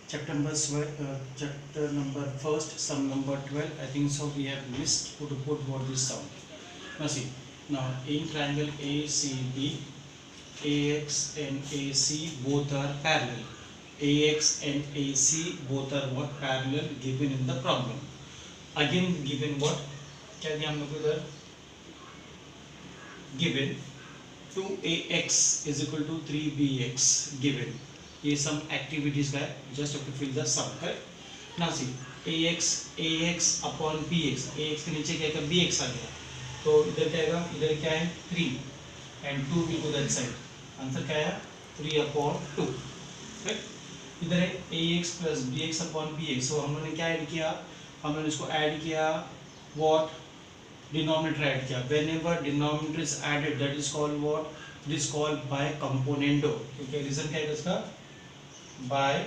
chapter number first, sum number 12. I think so. We have missed to put what this sum. Now see. Now in triangle ACB, AX and AC both are parallel. AX and AC both are what parallel given in the problem. Again given what? क्या दिया हम लोग को इधर? Given 2AX is equal to 3BX given. ये सम activities का है. Just have to fill the sum. Correct. Now see ax upon bx. ax के नीचे क्या है? bx आ गया. तो इधर क्या आएगा? इधर क्या है? 3 and 2 will go that side. Answer क्या है? 3 अपॉन 2. करेक्ट. इधर है ax plus bx upon bx. तो हम लोगों ने क्या ऐड किया? हम लोगों ने इसको ऐड किया व्हाट? डिनोमिनेटर ऐड किया. Whenever denominator is added that is called what? It is called by componendo. क्योंकि रीजन क्या है इसका? Bye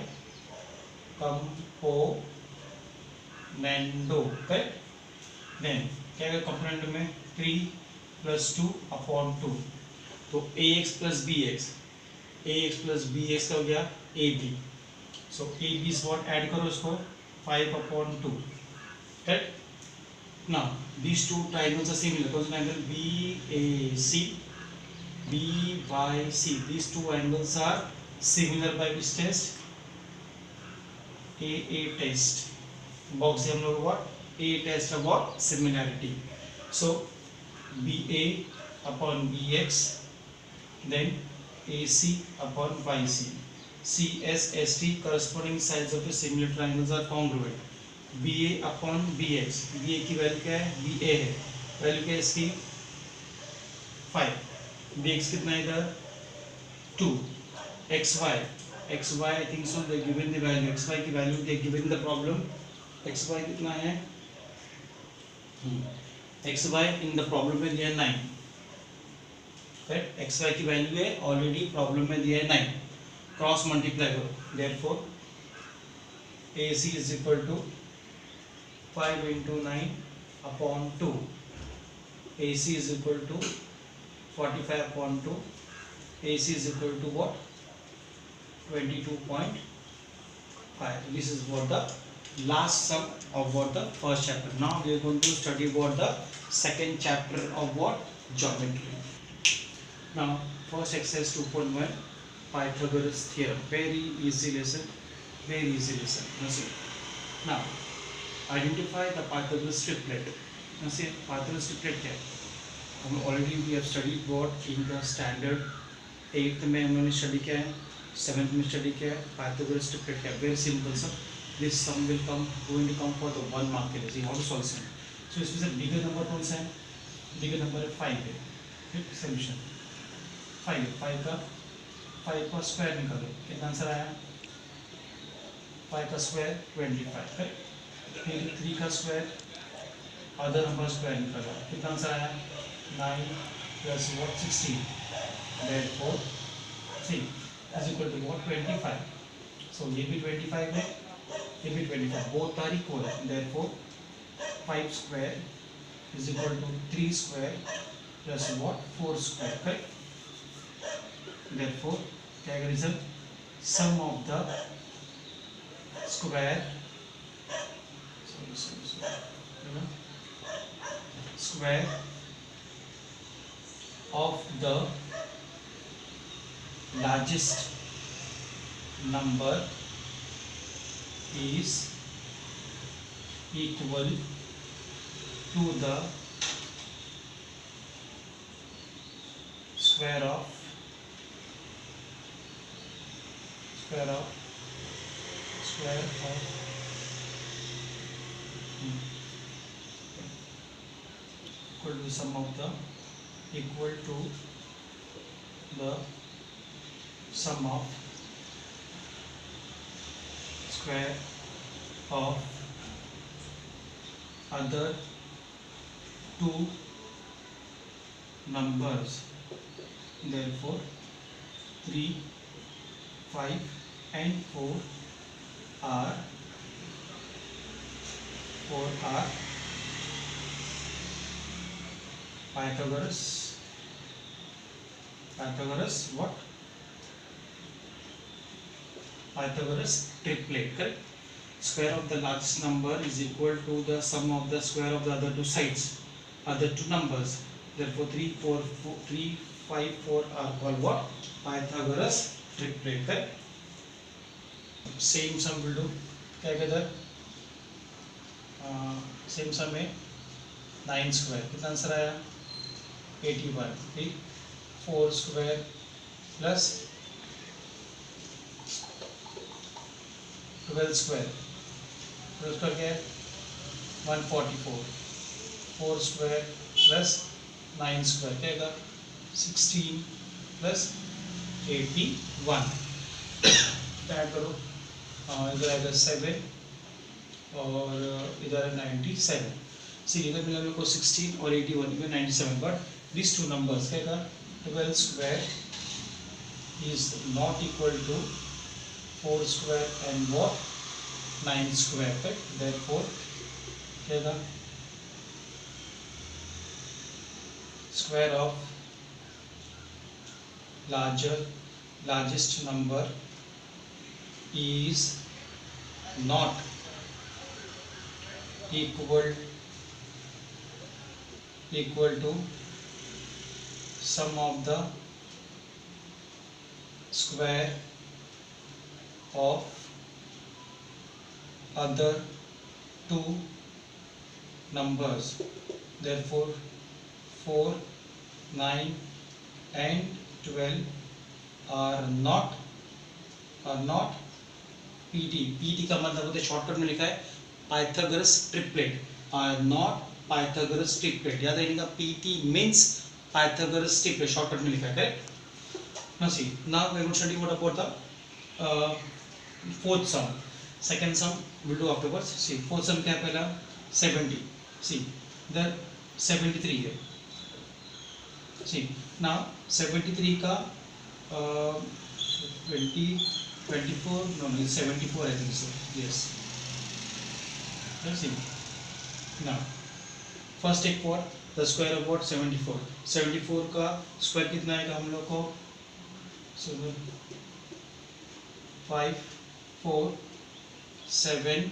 componendo. करेक्ट. देन क्या है कंपोनेंट में? 3 प्लस 2 अपॉन 2. तो ax plus bx. ax plus bx का हो गया ab. So ab is what? Add करो इसको. 5 upon 2. Correct. Now these two triangles are similar. Those triangle BAC, BYC. These two angles are similar by which test? AA test. Box से हम लोग what? A test of what? Similarity. So BA upon BX, then AC upon YC. CSST corresponding sides of the similar triangles are congruent. BA upon BX. BA की value क्या है? BA है. Value क्या है इसकी? 5. BX कितना है इधर? 2. XY. XY I think so they given the value. XY की value they given the problem. XY कितना है? XY in the problem में दिया है 9. Correct? XY की वैल्यू है ऑलरेडी प्रॉब्लम में दिया है 9. क्रॉस मल्टीप्लाई करो. Therefore AC is equal to 5 into 9 upon 2. AC is equal to 45 upon 2. AC is equal to what? 22.5. This is what the last sum of what the first chapter. Now we are going to study what the second chapter of what? Geometry. Now first exercise 2.1 Pythagoras theorem. Very easy lesson. Very easy lesson. Now see. Now identify the Pythagoras triplet. Now see Pythagoras triplet क्या है? हम already we have studied what in the standard 8th में हमने study किया है, 7th में study किया है. Pythagoras triplet क्या है? Very simple sum. This sum will going to come for the 1 mark के लिए. See how to solve it. So इसमें से bigger number कौन सा है? Bigger number है 5 है. फिर solution 5 का स्क्वायर निकालो. कितना आंसर आया? 5 का स्क्वायर 25. करेक्ट. फिर 3 का स्क्वायर अदर नंबर स्क्वायर निकाला. कितना आंसर आया? 9 plus what 16. Therefore 3 is equal to what? 25. So ये भी 25 है, ये भी 25. Both are equal. Therefore 5 square is equal to 3 square plus what? 4 square. Correct. Therefore क्या है result? Sum of the square square of the largest number is equal to the square of equal to sum of the equal to the sum of square of other two numbers. Therefore 3, 5 and 4 are Pythagoras what? Pythagoras triplet, correct? Square of the largest number is equal to the sum of the square of the other two sides, other two numbers. Therefore 3, 4, 3, 5, 4 are called what? Pythagoras triplet, correct? Same sum will do. क्या कहता है? Same सम है 9 square, कितना answer आया? 81. ठीक, 4 square plus 12 square, तो उसका क्या है? 144. 4 स्क्वायर प्लस 9 स्क्वायर क्या आएगा? 16 प्लस 81. ऐड करो, इधर आएगा 7 और इधर है 97. सी इधर मिला मेरे को 16 और 81, इधर 97. बट दिस टू नंबर्स क्या आएगा? 12 square is not equal to 4 square and what? 9 square, right? Therefore क्या आएगा? Square of largest number is not equal to sum of the square of other two numbers. Therefore 4, 9 and 12 are not PT का मतलब होता है, shortcut में लिखा है Pythagoras triplet, are not Pythagoras triplet. याद रखिएगा, PT means Pythagoras triplet, shortcut में लिखा है, correct? Now see, now we will study what about the fourth sum. Second sum we'll do afterwards. See, fourth sum क्या है? पहला 70. See, the 73 है. See, now 73 का 24, no, it's 74 I think so. Yes. Let's see. Now, first take what? The square of what? 74. 74 का square कितना आएगा हम लोग को? 5, 4, 7,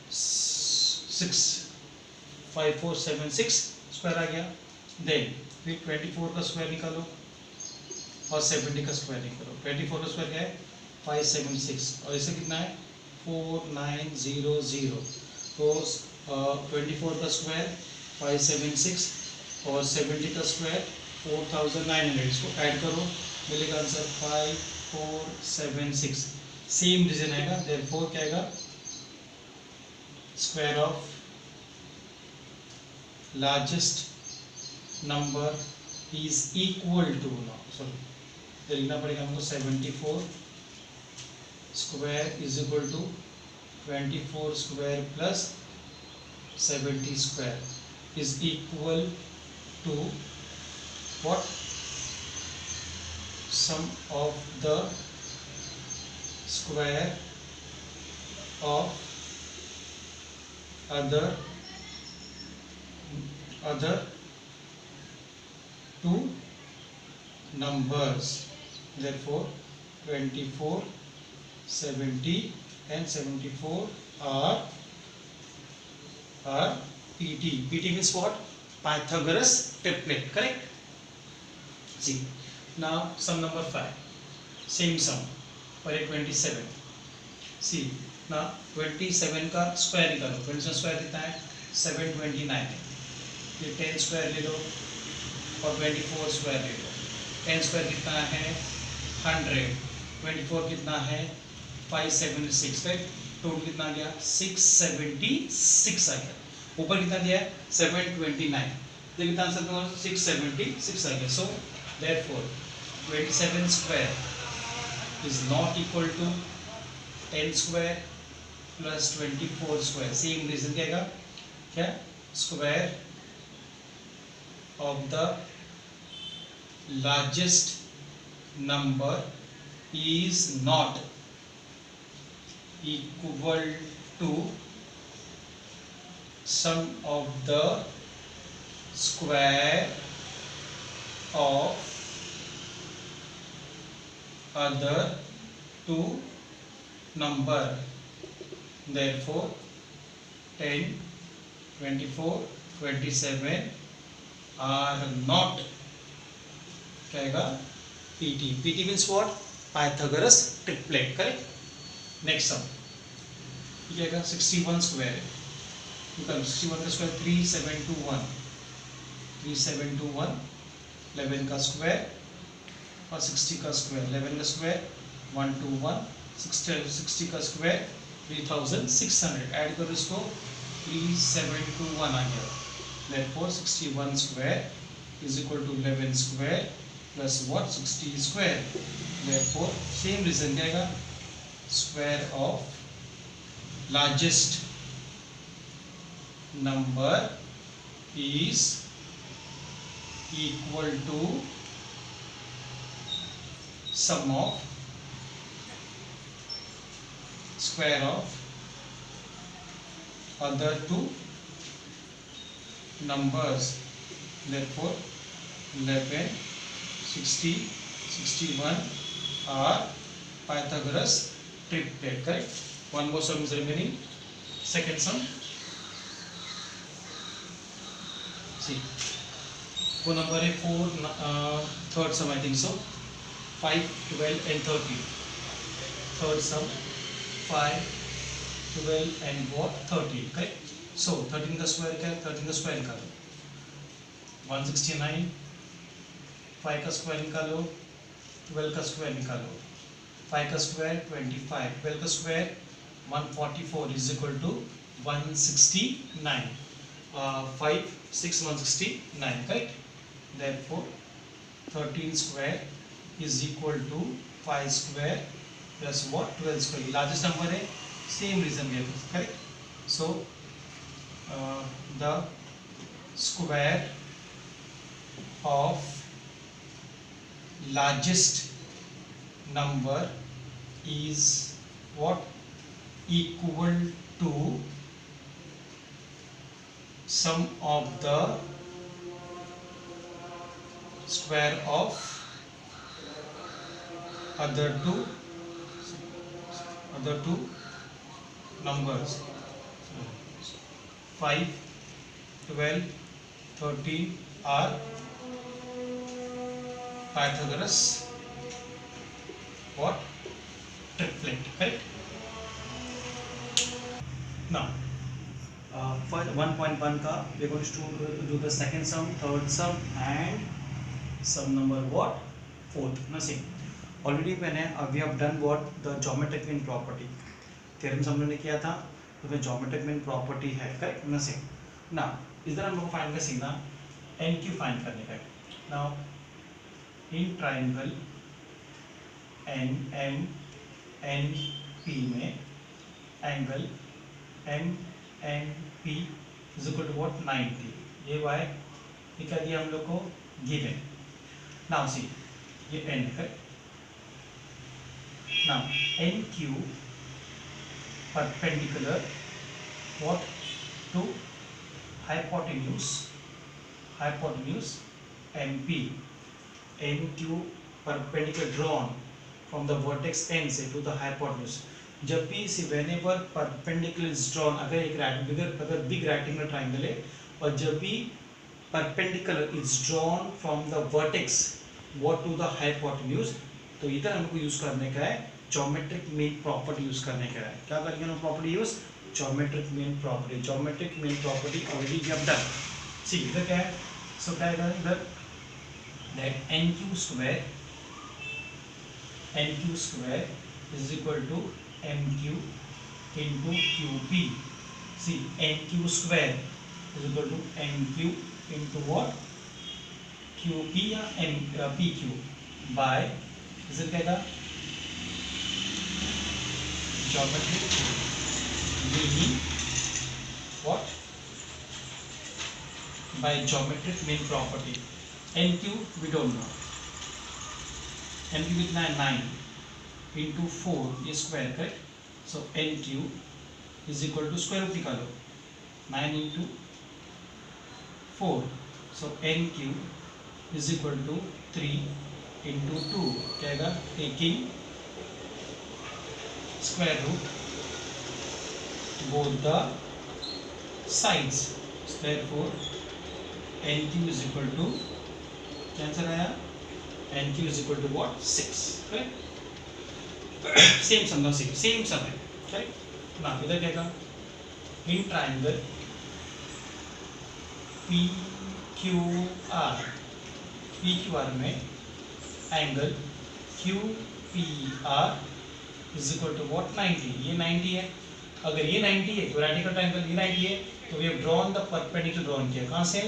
6. 5, 4, 7, 6 स्क्वायर आ गया. Then फिर 24 का स्क्वायर निकालो और 70 का स्क्वायर निकालो. 24 का स्क्वायर क्या है? 576. और इसे कितना है? 4900. तो 24 का स्क्वायर 576 और 70 का स्क्वायर 4900. इसको ऐड करो, मिलेगा आंसर 5476. सेम रीजन आएगा. देयरफॉर क्या आएगा? Square of largest number is equal to, sorry लिखना पड़ेगा हमको, 74 square is equal to 24 square plus 70 square is equal to what? Sum of the square of other two numbers. Therefore 24, 70 and 74 are PT. PT means what? Pythagoras triplet, correct? See, now sum number 5. Same sum for 27. See, now 27 का square निकालो. 27 square कितना है? 729 है. फिर 10 square ले लो और 24 square ले लो. 10 square कितना है? 100. 24 कितना है? 576. टोटल कितना आ गया? 676 आ गया. ऊपर कितना दिया है? 729. तो कितना आंसर होगा? 676 आ गया. सो therefore 27 square is not equal to 10 square plus 24 square. Same reason क्या आएगा? क्या? Square of the largest number is not equal to sum of the square of other two number. Therefore 10, 24, 27 are not क्या आएगा PT. PT means what? Pythagoras triplet. Correct. Next sum क्या आएगा 61 square है. 61 का square 3721, 3721, 11 का square और 60 का square, 11 का स्क्वायर 121, 60 का स्क्वायर 3600. ऐड करो इसको 3721 आ गया. Therefore 61 square is equal to 11 square plus what 60 square. Therefore same reason क्या आएगा square of largest number is equal to sum of square of other two numbers. Therefore 11, 60, 61 are Pythagoras triplet. Correct. One more sum is remaining. Second sum. See, वो number है 4, third sum I think so. 5, 12 and 13. Third sum 5, 12 and what 13. Correct. So 13 का square क्या है? 13 का square निकालो. 169. 5 का square निकालो. 12 का square निकालो. 5 का square 25. 12 का square 144 is equal to 169. 5, 6, 169. Correct. Therefore 13 square is equal to 5 square plus what 12 square. Largest number है. Same reason we have. Correct. So the square of largest number is what equal to sum of the square of other two numbers. 5, 12, 13 are Pythagoras what triplet. Correct. Now for 1.1 ka we are going to do the second sum, third sum and sum number what fourth. Nothing. Already we have done what the geometric mean property theorem हम लोगों ने किया था. तो फिर geometric mean property है. Correct. Nothing. Now इधर हम लोग को फाइंड कर सीखना NQ फाइंड करने का. Now in triangle NMNP में angle MNP is equal to what 90. ये y ये क्या दिया हम लोग को given. Now see ये n है. Now NQ perpendicular what to hypotenuse MP. NQ perpendicular drawn from the vertex n से to the hypotenuse. जब भी whenever perpendicular is drawn, अगर big rectangular triangle है और जब भी perpendicular is drawn from the vertex what to the hypotenuse, तो इधर हमको यूज करने का है geometric mean property यूज करने का है. क्या करेंगे हम property use geometric mean property. Geometric mean property already we have done. See इधर क्या है? So क्या है इधर that NQ square is equal to MQ into QP. See NQ square is equal to MQ into what QP या PQ by इसे क्या था geometric mean what by geometric mean property. NQ we don't know. NQ कितना है 9 into 4 ये square. Correct. So NQ is equal to square root निकालो 9 into 4. So NQ is equal to 3 into 2. क्या आएगा taking square root both the sides. Therefore NQ is equal to क्या answer आया? NQ is equal to what? 6. Correct? Same sum now, same sum है. Correct? now इधर क्या का? In triangle PQR में angle QPR is equal to what? 90. ये 90 है. अगर ये 90 है तो रेडिकल ट्रायंगल ये 90 है, तो we have drawn the perpendicular. Drawn किया कहाँ से?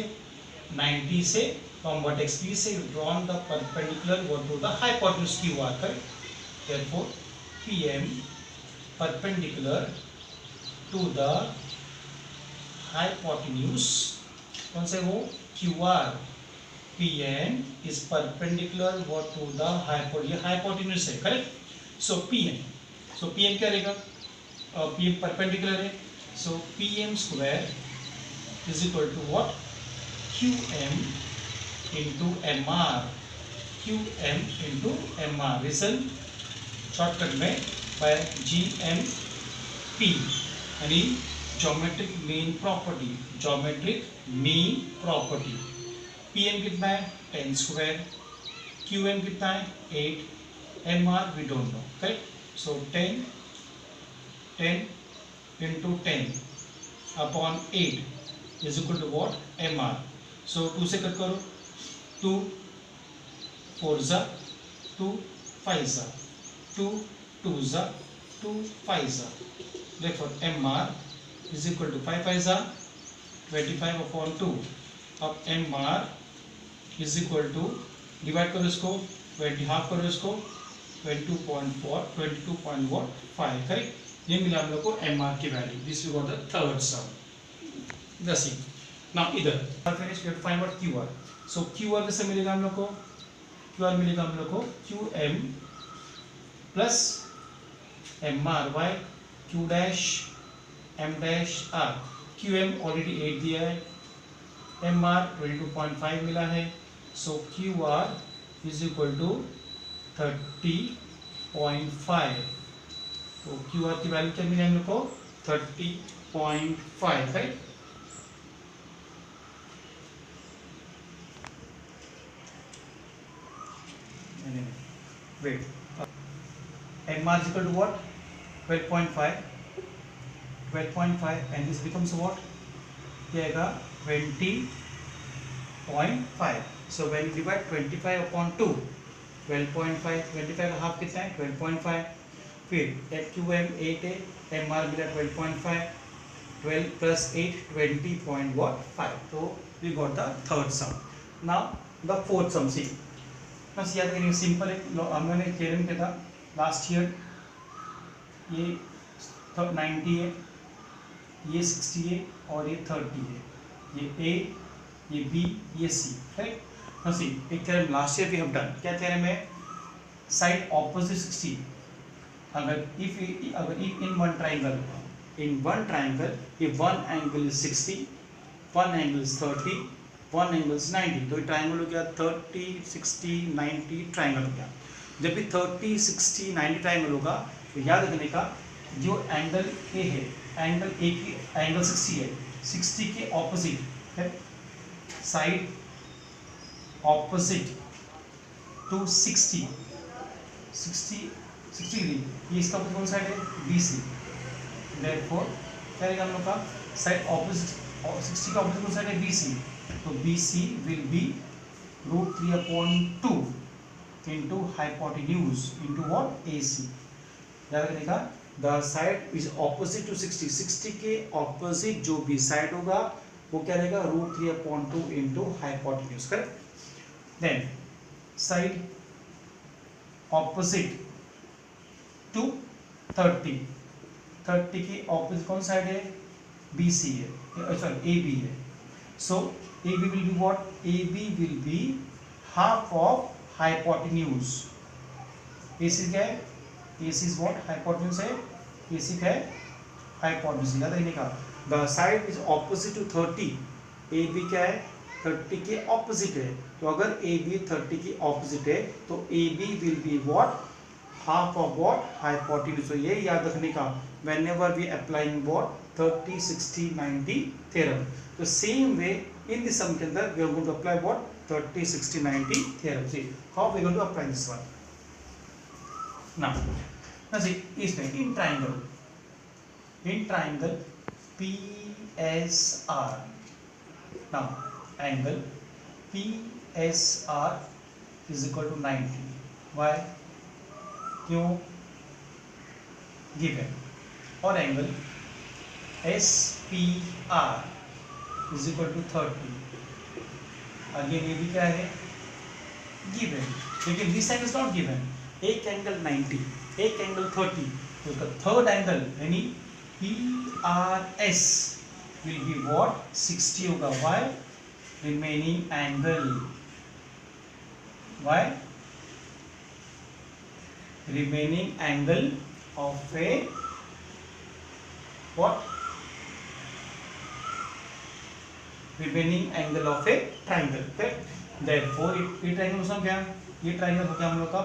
90 से फ्रॉम वर्टेक्स P से drawn the perpendicular what to the hypotenuse QR. Correct? Therefore PM perpendicular to the hypotenuse कौन से वो? QR. PM is perpendicular what to the hypotenuse है. Correct? so PM क्या रहेगा? PM परपेंडिकुलर है, so PM square is equal to what? QM into MR. QM into MR. Listen, shortcut में by GMP यानी geometric mean property. Geometric mean property. PM कितना है? 10 square. QM कितना है? 8. MR we don't know. Correct? so 10 into 10 upon 8 is equal to what? MR. so 2 से cut करो. 2 4 जा 2 5 जा 2 2 जा 2 5 जा. therefore MR is equal to 5 5 जा 25 upon 2. अब MR is equal to divide करो इसको 20 हाफ करो इसको 22.5. करेक्ट? ये मिला हम लोग को MR की value. This we got the third sum. दस ही. नाउ इधर finish we have to find out QR. So QR कैसे मिलेगा हम लोग को? QR मिलेगा हम लोग को QM plus MR y Q dash M dash R. QM already 8 दिया है, MR 22.5 मिला है, सो QR इज इक्वल टू 30.5. तो QR की वैल्यू क्या मिली हम लोग को? 30.5. Right? Wait. MR is equal to what? 12.5. 12.5 and this becomes what? क्या आएगा? 20.5. so when you divide 25 upon 2, 12.5. 25 का हाफ कितना है? 12.5. फिर QM 8 है, MR मिला 12.5. 12 plus 8 20.5. तो we got the third sum. now the fourth sum. see बस याद करिए सिंपल है. हमने थ्योरम किया था लास्ट ईयर. ये 90 है, ये 60 है और ये 30 है. ये A, ये B, ये C. राइट? नाउ सी एक theorem last year we have done. क्या थ्योरम है? Side opposite 60. अगर if in one triangle if one angle is 60, one angle is 30, one angle is 90. तो ये ट्राइंगल हो गया 30 60 90 ट्राइंगल हो गया. जब भी 30 60 90 ट्राइंगल होगा तो याद रखने का जो एंगल A है, एंगल A की एंगल 60 है, 60 के ऑपोजिट है साइड ऑपोजिट टू 60 डिग्री. ये इसका कौन साइड है? BC. देयरफॉर क्या रहेगा हम लोग का? साइड ऑपोजिट 60 का ऑपोजिट कौन साइड है? BC. तो BC will be √3/2 into hypotenuse into what? AC. याद रखिएगा the side is opposite to 60. 60 के ऑपोजिट जो भी साइड होगा वो क्या रहेगा? √3/2 into hypotenuse. Correct? Then side opposite to 30 के ऑपोजिट कौन साइड है? BC है, सॉरी AB है. so AB will be what? AB will be half of hypotenuse. AC क्या है? AC is what? hypotenuse है. AC क्या है? hypotenuse. याद रखने का the side is opposite to 30. AB क्या है? 30 के ऑपोजिट है. तो अगर AB 30 के ऑपोजिट है तो AB will be what? half of what hypotenuse. So ये याद रखने का whenever we applying what 30 60 90 theorem. So same way in the sum के अंदर we are going to apply what 30 60 90 theorem. See how we are going to apply this one. Now see इसमें in triangle PSR. Now angle PSR is equal to 90. Why? क्यों? Given. और angle SPR is equal to 30. Again ये भी क्या है? Given. लेकिन this side is not given. एक angle 90, एक एंगल 30. तो इसका थर्ड एंगल यानी PRS will be what? 60 होगा. Why? Remaining angle. Why? Remaining angle of a what? Remaining angle of a triangle. Correct? Therefore, ये triangle का क्या? ये triangle हो गया हम लोग का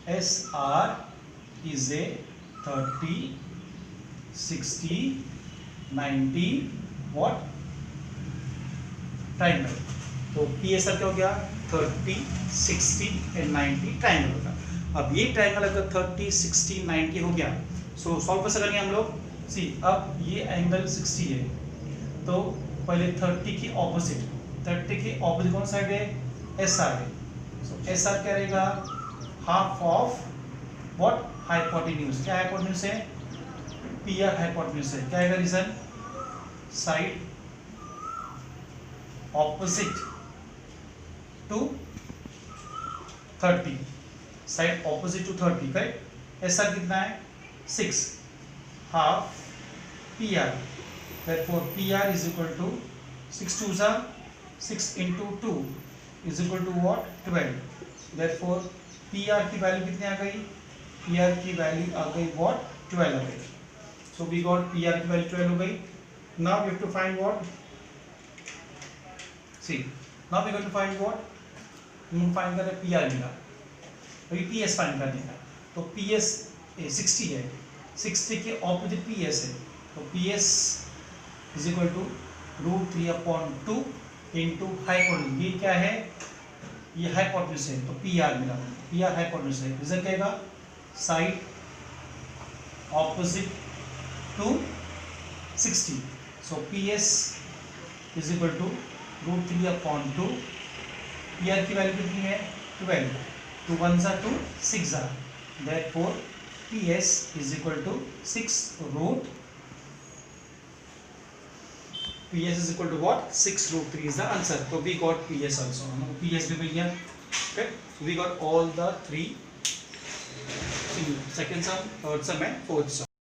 PSR is a 30, 60, 90 what? Triangle. तो PSR क्या हो गया? 30, 60 and 90 triangle होगा. अब ये ट्रायंगल अगर 30, 60, 90 हो गया, सो सॉल्व कैसे करेंगे हम लोग? सी अब ये एंगल 60 है, तो पहले 30 की ऑपोजिट, 30 की ऑपोजिट कौन साइड है? SR है. सो SR क्या रहेगा? Half of what? हाइपोटेन्यूज. क्या हाइपोटेन्यूज है? PR हाइपोटेन्यूज है. क्या है reason? Side opposite to 30, side opposite to 30. Correct? SR कितना है? 6 half PR. Therefore PR is equal to 6 2s are 6 into 2 is equal to what? 12. Therefore PR की value कितनी आ गई? PR की वैल्यू आ गई what? 12 आ गई. So we got PR की value 12 हो गई. Now we have to find what? See, now we are going to find what? हम फाइंड कर रहे हैं PR मिला, अभी PS फाइंड करने का. तो PS 60 है, 60 के ऑपोजिट PS है, तो PS is equal to √3/2 into hypotenuse. ये क्या है? ये हाइपोटेन्यूज है, तो PR मिला. PR हाइपोटेन्यूज है. रीजन क्या है? Side opposite to 60. So PS is equal to √3/2. PR की वैल्यू कितनी है? 12. 2 1s are 2, 6 are. Therefore PS is equal to 6 root. PS is equal to what? 6 root 3 is the answer. So we got PS also. PS भी मिल गया. Okay. We got all the three. Second sum, third sum and fourth sum.